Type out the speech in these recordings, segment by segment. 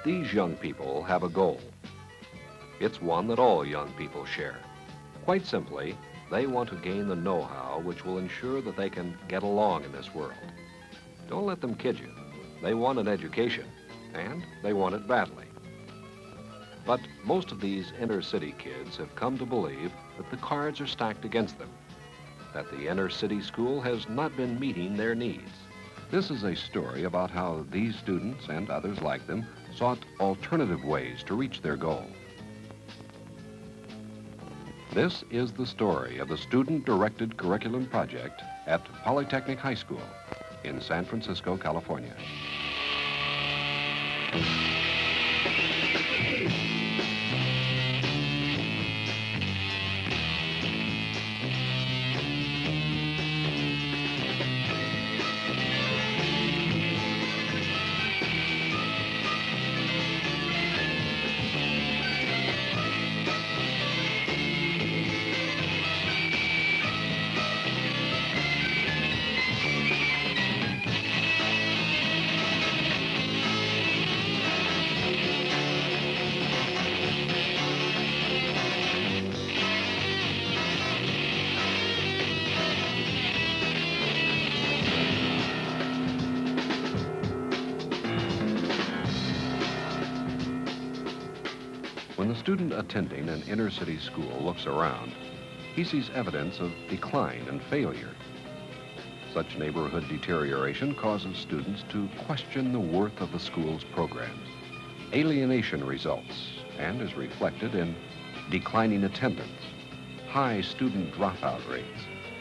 these young people have a goal. It's one that all young people share. Quite simply, they want to gain the know-how which will ensure that they can get along in this world. Don't let them kid you. They want an education, and they want it badly. But most of these inner-city kids have come to believe that the cards are stacked against them, that the inner-city school has not been meeting their needs. This is a story about how these students and others like them sought alternative ways to reach their goal. This is the story of the student-directed curriculum project at Polytechnic High School in San Francisco, California. When the student attending an inner-city school looks around, he sees evidence of decline and failure. Such neighborhood deterioration causes students to question the worth of the school's programs. Alienation results and is reflected in declining attendance, high student dropout rates,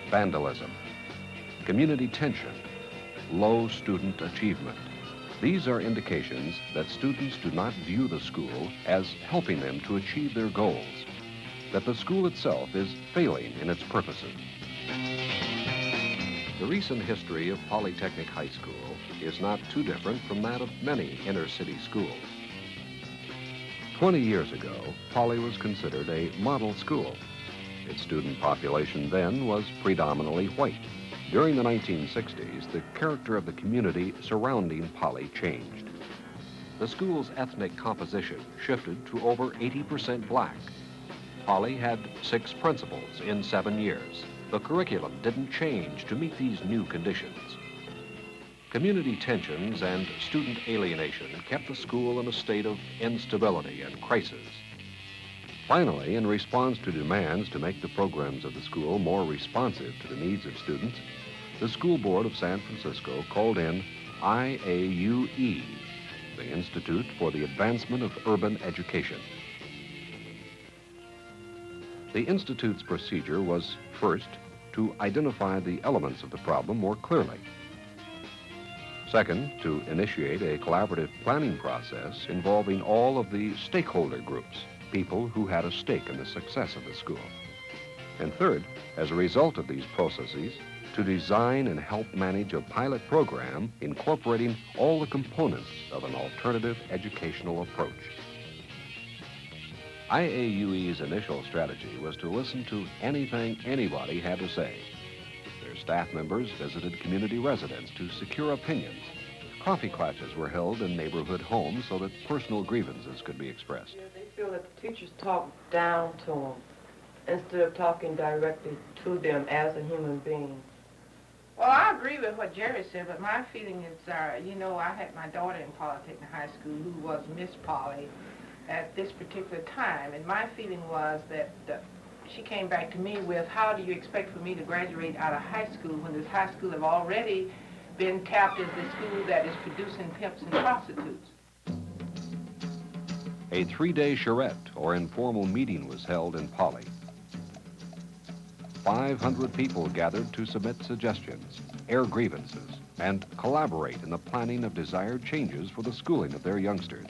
vandalism, community tension, low student achievement. These are indications that students do not view the school as helping them to achieve their goals, that the school itself is failing in its purposes. The recent history of Polytechnic High School is not too different from that of many inner-city schools. 20 years ago, Poly was considered a model school. Its student population then was predominantly white. During the 1960s, the character of the community surrounding Poly changed. The school's ethnic composition shifted to over 80% black. Poly had 6 principals in 7 years. The curriculum didn't change to meet these new conditions. Community tensions and student alienation kept the school in a state of instability and crisis. Finally, in response to demands to make the programs of the school more responsive to the needs of students, the School Board of San Francisco called in IAUE, the Institute for the Advancement of Urban Education. The Institute's procedure was, first, to identify the elements of the problem more clearly. Second, to initiate a collaborative planning process involving all of the stakeholder groups, people who had a stake in the success of the school. And third, as a result of these processes, to design and help manage a pilot program incorporating all the components of an alternative educational approach. IAUE's initial strategy was to listen to anything anybody had to say. Their staff members visited community residents to secure opinions. Coffee classes were held in neighborhood homes so that personal grievances could be expressed. Yeah, they feel that the teachers talk down to them instead of talking directly to them as a human being. Well, I agree with what Jerry said, but my feeling is, you know, I had my daughter in Polytechnic High School who was Miss Poly at this particular time, and my feeling was that she came back to me with, how do you expect for me to graduate out of high school when this high school have already been tapped as the school that is producing pimps and prostitutes? A 3-day charrette or informal meeting was held in Poly. 500 people gathered to submit suggestions, air grievances, and collaborate in the planning of desired changes for the schooling of their youngsters.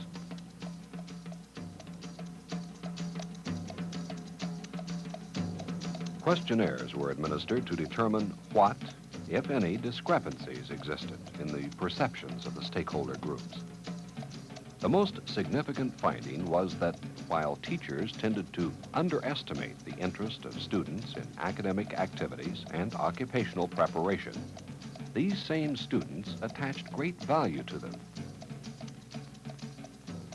Questionnaires were administered to determine what, if any, discrepancies existed in the perceptions of the stakeholder groups. The most significant finding was that while teachers tended to underestimate the interest of students in academic activities and occupational preparation, these same students attached great value to them.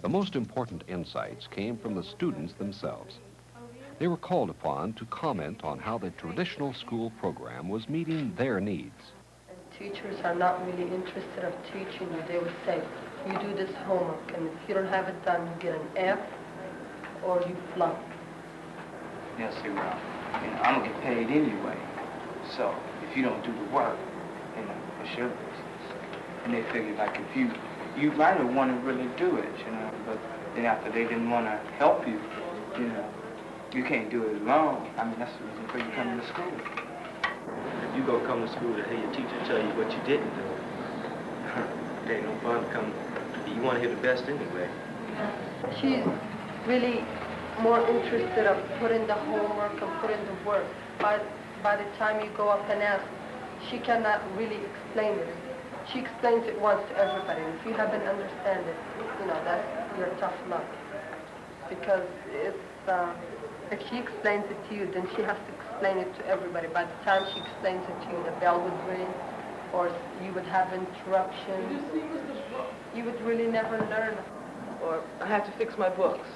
The most important insights came from the students themselves. They were called upon to comment on how the traditional school program was meeting their needs. Teachers are not really interested of teaching you. They would say, you do this homework, and if you don't have it done, you get an F or you flunk. Yeah, see, well, I'm gonna get paid anyway. So if you don't do the work, it's your business. And they figured, like, if you might have want to really do it, but then after they didn't want to help you, you can't do it alone. I mean, that's the reason for you coming to school. If you go come to school to hear your teacher tell you what you didn't do, it ain't no fun to come. You want to hear the best anyway. She's really more interested of putting the homework and putting the work. By the time you go up and ask, she cannot really explain it. She explains it once to everybody. If you haven't understand it, that's your tough luck. Because it's, if she explains it to you, then she has to explain it to everybody. By the time she explains it to you, the bell would ring, or you would have interruptions. You would really never learn. Or I have to fix my books.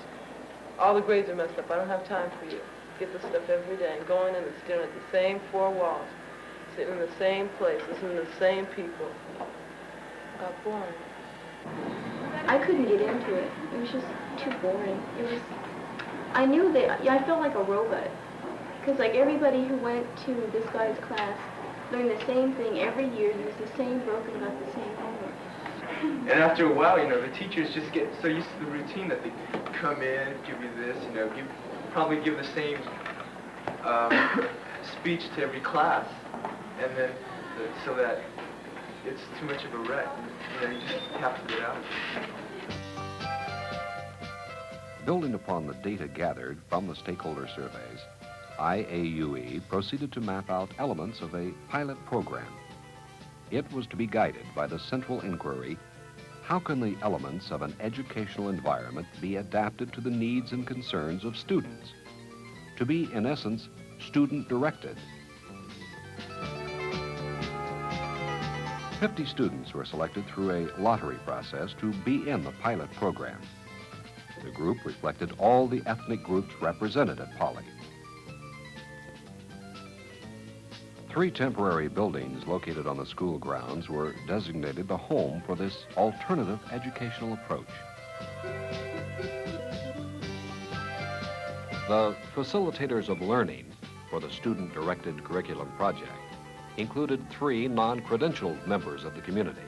All the grades are messed up. I don't have time for you. Get the stuff every day and going in and staring at the same four walls, sitting in the same place, listening to the same people. It got boring. I couldn't get into it. It was just too boring. I knew that, I felt like a robot. Because like everybody who went to this guy's class learned the same thing every year, used the same book and got the same homework. And after a while, the teachers just get so used to the routine that they come in, give you this, probably give the same speech to every class, and then so that it's too much of a wreck. You just have to get out of it. Building upon the data gathered from the stakeholder surveys, IAUE proceeded to map out elements of a pilot program. It was to be guided by the central inquiry, how can the elements of an educational environment be adapted to the needs and concerns of students? To be, in essence, student-directed. 50 students were selected through a lottery process to be in the pilot program. The group reflected all the ethnic groups represented at Poly. 3 temporary buildings located on the school grounds were designated the home for this alternative educational approach. The facilitators of learning for the student-directed curriculum project included 3 non-credentialed members of the community.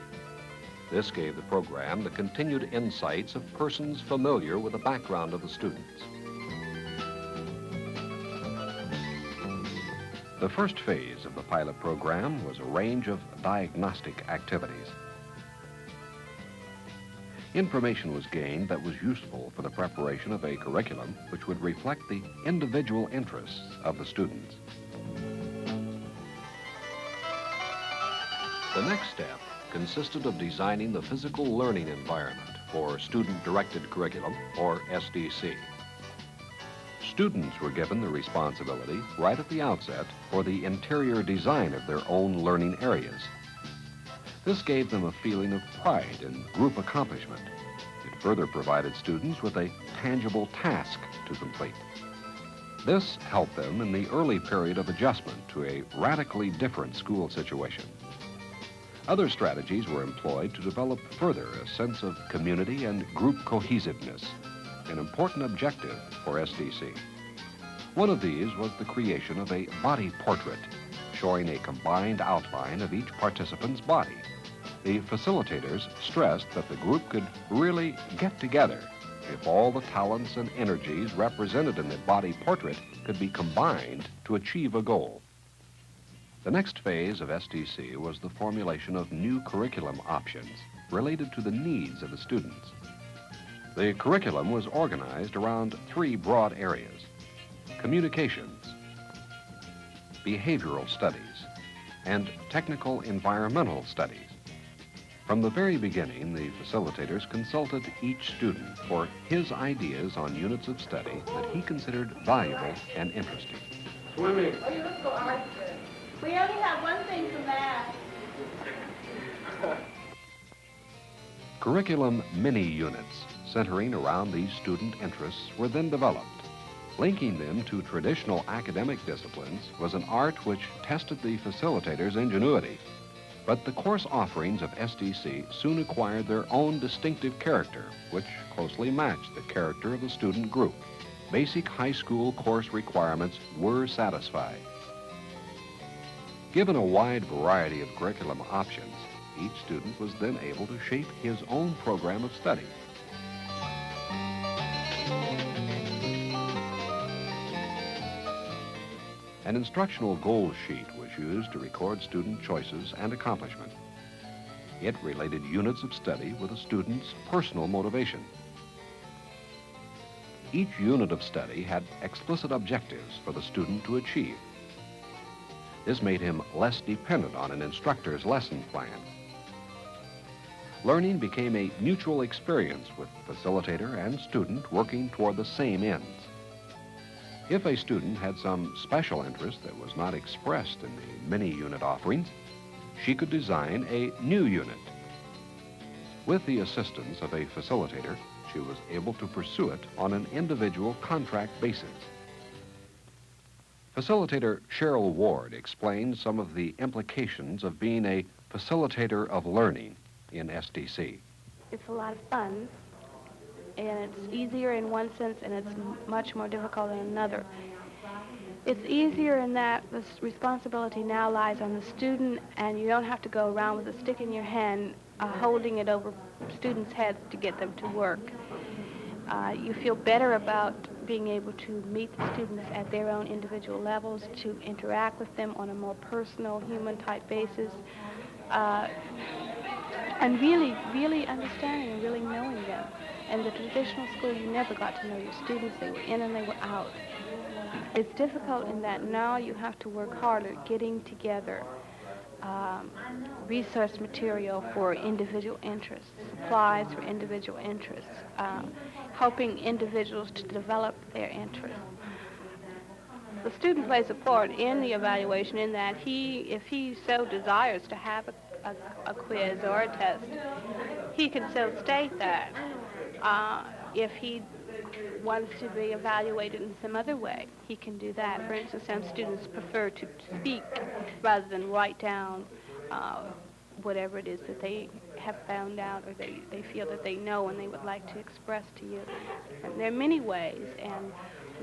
This gave the program the continued insights of persons familiar with the background of the students. The first phase of the pilot program was a range of diagnostic activities. Information was gained that was useful for the preparation of a curriculum which would reflect the individual interests of the students. The next step consisted of designing the physical learning environment for student-directed curriculum, or SDC. Students were given the responsibility right at the outset for the interior design of their own learning areas. This gave them a feeling of pride and group accomplishment. It further provided students with a tangible task to complete. This helped them in the early period of adjustment to a radically different school situation. Other strategies were employed to develop further a sense of community and group cohesiveness, an important objective for SDC. One of these was the creation of a body portrait, showing a combined outline of each participant's body. The facilitators stressed that the group could really get together if all the talents and energies represented in the body portrait could be combined to achieve a goal. The next phase of SDC was the formulation of new curriculum options related to the needs of the students. The curriculum was organized around 3 broad areas: communications, behavioral studies, and technical environmental studies. From the very beginning, the facilitators consulted each student for his ideas on units of study that he considered valuable and interesting. Swimming. We only have one thing for math. Curriculum mini-units centering around these student interests were then developed. Linking them to traditional academic disciplines was an art which tested the facilitators' ingenuity. But the course offerings of SDC soon acquired their own distinctive character, which closely matched the character of the student group. Basic high school course requirements were satisfied. Given a wide variety of curriculum options, each student was then able to shape his own program of study. An instructional goal sheet was used to record student choices and accomplishment. It related units of study with a student's personal motivation. Each unit of study had explicit objectives for the student to achieve. This made him less dependent on an instructor's lesson plan. Learning became a mutual experience with facilitator and student working toward the same ends. If a student had some special interest that was not expressed in the mini-unit offerings, she could design a new unit. With the assistance of a facilitator, she was able to pursue it on an individual contract basis. Facilitator Cheryl Ward explained some of the implications of being a facilitator of learning in SDC. It's a lot of fun, and it's easier in one sense, and it's much more difficult in another. It's easier in that the responsibility now lies on the student, and you don't have to go around with a stick in your hand holding it over students' heads to get them to work. You feel better about being able to meet the students at their own individual levels, to interact with them on a more personal, human-type basis, and really understanding and really knowing them. In the traditional school, you never got to know your students. They were in and they were out. It's difficult in that now you have to work harder getting together resource material for individual interests, supplies for individual interests, helping individuals to develop their interests. The student plays a part in the evaluation in that if he so desires to have a quiz or a test, he can so state that. If he wants to be evaluated in some other way, he can do that. For instance, some students prefer to speak rather than write down whatever it is that they have found out or they feel that they know and they would like to express to you. And there are many ways, and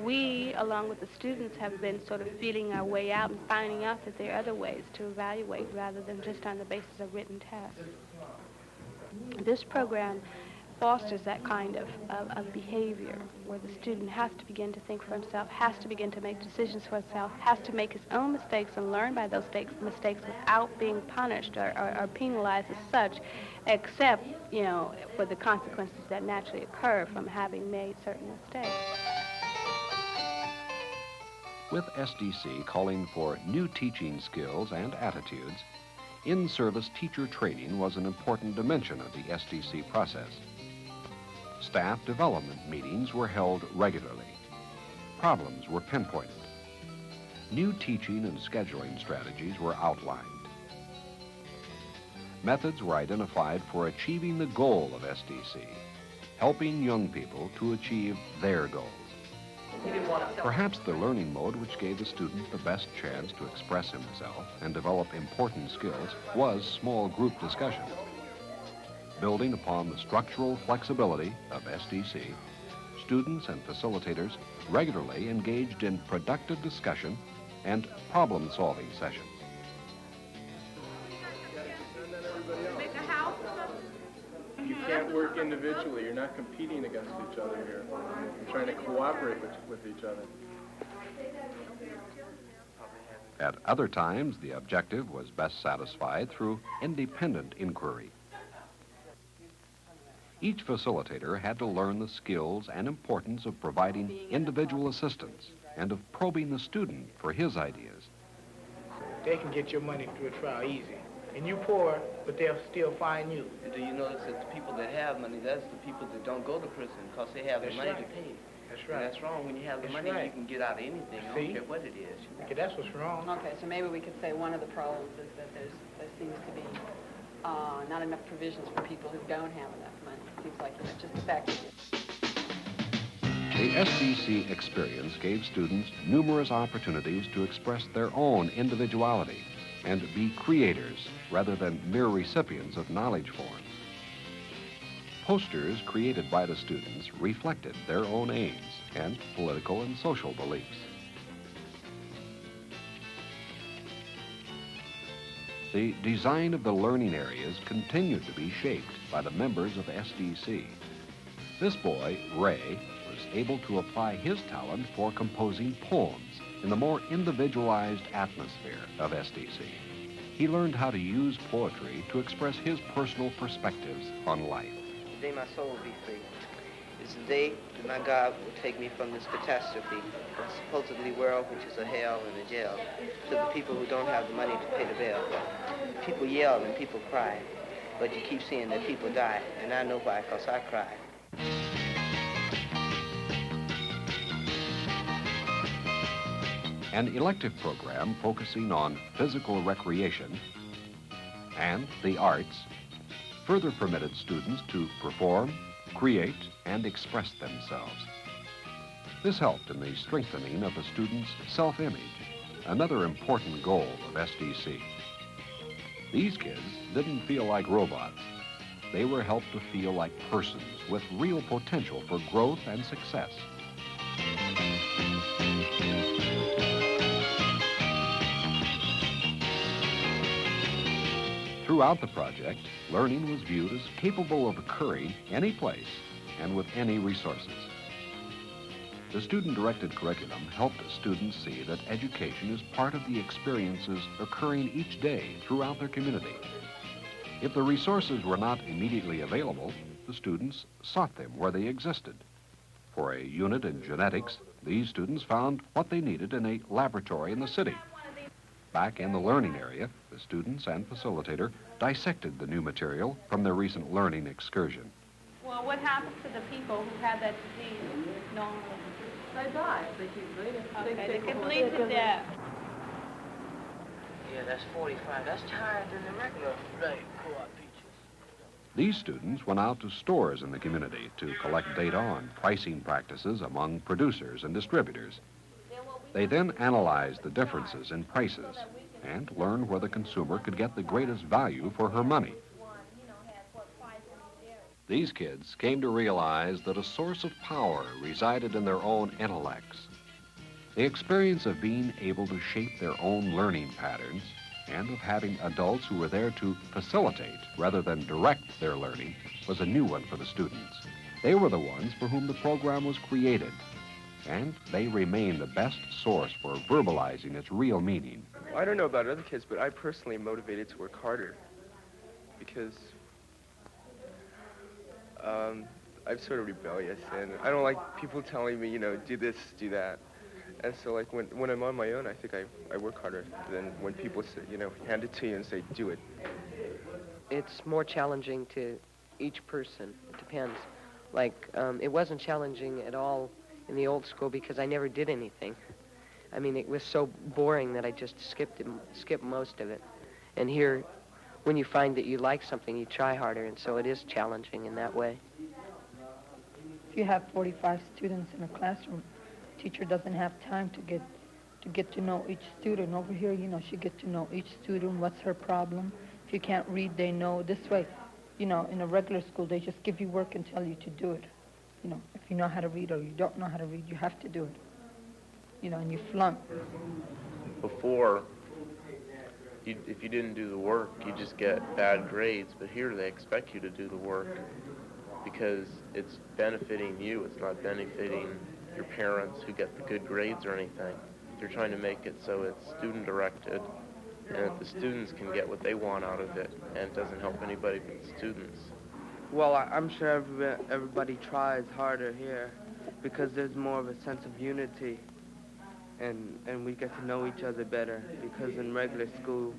we, along with the students, have been sort of feeling our way out and finding out that there are other ways to evaluate rather than just on the basis of written tests. This program fosters that kind of behavior where the student has to begin to think for himself, has to begin to make decisions for himself, has to make his own mistakes and learn by those mistakes without being punished or penalized as such, except, for the consequences that naturally occur from having made certain mistakes. With SDC calling for new teaching skills and attitudes, in-service teacher training was an important dimension of the SDC process. Staff development meetings were held regularly. Problems were pinpointed. New teaching and scheduling strategies were outlined. Methods were identified for achieving the goal of SDC, helping young people to achieve their goals. Perhaps the learning mode which gave the student the best chance to express himself and develop important skills was small group discussion. Building upon the structural flexibility of SDC, students and facilitators regularly engaged in productive discussion and problem-solving sessions. You can't work individually. You're not competing against each other here. You're trying to cooperate with each other. At other times, the objective was best satisfied through independent inquiry. Each facilitator had to learn the skills and importance of providing individual assistance and of probing the student for his ideas. They can get your money through a trial easy. And you poor, but they'll still find you. And do you notice that the people that have money, that's the people that don't go to prison because they have the money to pay. That's right. And that's wrong. When you have the money, you can get out of anything. I don't care what it is. Okay, that's what's wrong. Okay, so maybe we could say one of the problems is that there seems to be not enough provisions for people who don't have enough money. It seems like just the fact that The SDC experience gave students numerous opportunities to express their own individuality and be creators rather than mere recipients of knowledge forms. Posters created by the students reflected their own aims and political and social beliefs. The design of the learning areas continued to be shaped by the members of SDC. This boy, Ray, was able to apply his talent for composing poems in the more individualized atmosphere of SDC. He learned how to use poetry to express his personal perspectives on life. The day my soul will be free is the day that my God will take me from this catastrophe, a supposedly world which is a hell and a jail, to the people who don't have the money to pay the bill. People yell and people cry, but you keep seeing that people die, and I know why, because I cry. An elective program focusing on physical recreation and the arts further permitted students to perform, create, and express themselves. This helped in the strengthening of the students' self-image, another important goal of SDC. These kids didn't feel like robots. They were helped to feel like persons with real potential for growth and success. Throughout the project, learning was viewed as capable of occurring any place and with any resources. The student-directed curriculum helped students see that education is part of the experiences occurring each day throughout their community. If the resources were not immediately available, the students sought them where they existed. For a unit in genetics, these students found what they needed in a laboratory in the city. Back in the learning area, the students and facilitator dissected the new material from their recent learning excursion. Well, what happens to the people who have that disease normally? They die. They keep bleeding. Okay, they can bleed to death. Yeah, that's 45. That's higher than the regular co-op teachers. These students went out to stores in the community to collect data on pricing practices among producers and distributors. They then analyzed the differences in prices and learned where the consumer could get the greatest value for her money. These kids came to realize that a source of power resided in their own intellects. The experience of being able to shape their own learning patterns and of having adults who were there to facilitate rather than direct their learning was a new one for the students. They were the ones for whom the program was created, and they remain the best source for verbalizing its real meaning. I don't know about other kids, but I personally am motivated to work harder because I'm sort of rebellious, and I don't like people telling me, you know, do this, do that. And so, like, when I'm on my own, I think I work harder than when people say, you know, hand it to you and say, do it. It's more challenging to each person. It depends. Like, it wasn't challenging at all in the old school because I never did anything. I mean, it was so boring that I just skipped most of it. And here, when you find that you like something, you try harder, and so it is challenging in that way. If you have 45 students in a classroom, teacher doesn't have time to get to know each student. Over here, you know, she gets to know each student, what's her problem. If you can't read, they know. This way, you know, in a regular school, they just give you work and tell you to do it. You know, if you know how to read or you don't know how to read, you have to do it. You know, and you flunk. Before, if you didn't do the work, you just get bad grades. But here they expect you to do the work because it's benefiting you. It's not benefiting your parents who get the good grades or anything. You're trying to make it so it's student-directed and that the students can get what they want out of it, and it doesn't help anybody but the students. Well, I'm sure everybody tries harder here because there's more of a sense of unity, and we get to know each other better, because in regular school,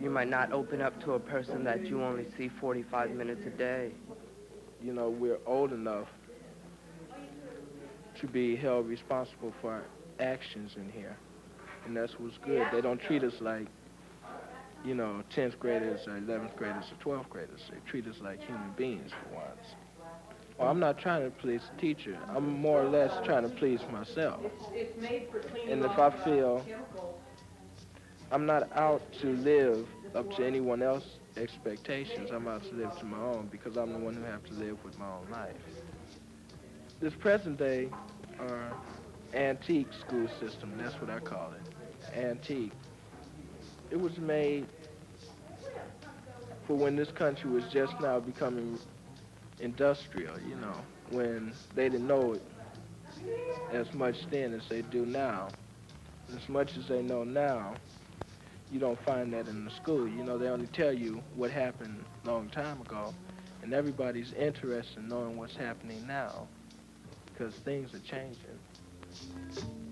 you might not open up to a person that you only see 45 minutes a day. You know, we're old enough to be held responsible for our actions in here, and that's what's good. They don't treat us like, you know, 10th graders or 11th graders or 12th graders. They treat us like human beings for once. Well, I'm not trying to please the teacher. I'm more or less trying to please myself. And if I feel I'm not out to live up to anyone else's expectations, I'm out to live to my own because I'm the one who have to live with my own life. This present day antique school system, that's what I call it, antique. It was made for when this country was just now becoming industrial, you know, when they didn't know it as much then as they do now. As much as they know now, you don't find that in the school. You know, they only tell you what happened a long time ago, and everybody's interested in knowing what's happening now because things are changing.